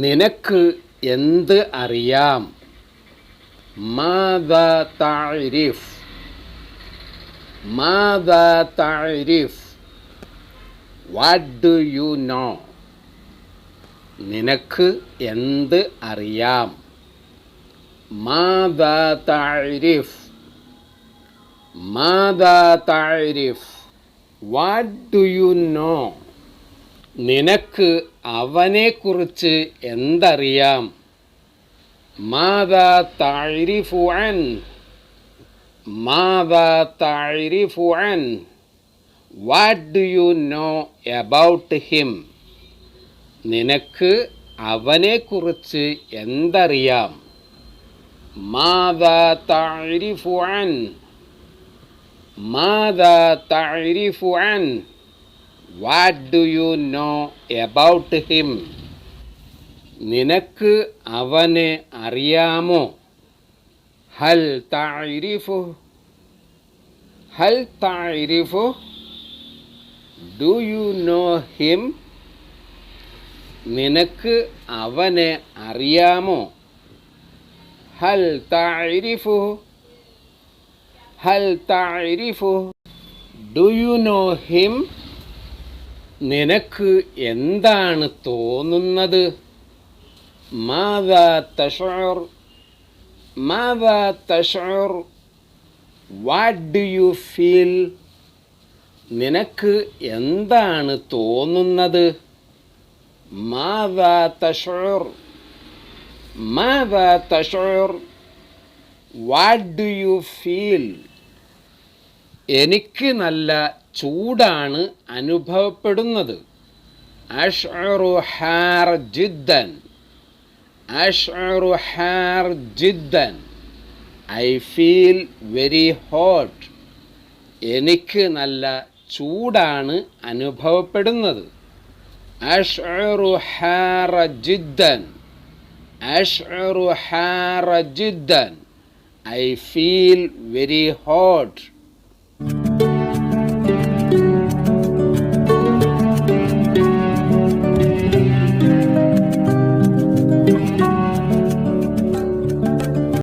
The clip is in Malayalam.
നിനക്ക് എന്ത് അറിയാം? മാദാ തഅരിഫ്, മാദാ തഅരിഫ്, വാട്ട് ഡു യു നോ? നിനക്ക് എന്ത് അറിയാം? മാദാ തഅരിഫ്, മാദാ തഅരിഫ്, വാട്ട് ഡു യു നോ? നിനക്ക് അവനെക്കുറിച്ച് എന്തറിയാം? മാദാ തഅരിഫു അൻഹു, മാദാ തഅരിഫു അൻഹു, what do you know about him? നിനക്ക് അവനെക്കുറിച്ച് എന്തറിയാം? മാദാ തഅരിഫു അൻഹു, മാദാ തഅരിഫു അൻഹു, what do you know about him? നിനക്ക് അവനെ അറിയാമോ? ഹൽ തഅരിഫു, ഹൽ തഅരിഫു, ഡു യു നോ ഹിം? നിനക്ക് അവനെ അറിയാമോ? ഹൽ തഅരിഫു, ഹൽ തഅരിഫു, ഡു യു നോ ഹിം? നിനക്ക് എന്താണ് തോന്നുന്നത്? മാദാ തശഉർ, മാദാ തശഉർ, വാട്ട് ഡു യു ഫീൽ? നിനക്ക് എന്താണ് തോന്നുന്നത്? മാദാ തശഉർ, മാദാ തശഉർ, വാട്ട് ഡു യു ഫീൽ? എനിക്ക് നല്ല ചൂടാണ് അനുഭവപ്പെടുന്നത്. അശ്ഉറു ഹാർ ജിദ്ദൻ, അശ്ഉറു ഹാർ ജിദ്ദൻ, ഐ ഫീൽ വെരി ഹോട്ട്. എനിക്ക് നല്ല ചൂടാണ് അനുഭവപ്പെടുന്നത്. അശ്ഉറു ഹാർ ജിദ്ദൻ, അശ്ഉറു ഹാർ ജിദ്ദൻ, ഐ ഫീൽ വെരി ഹോട്ട്.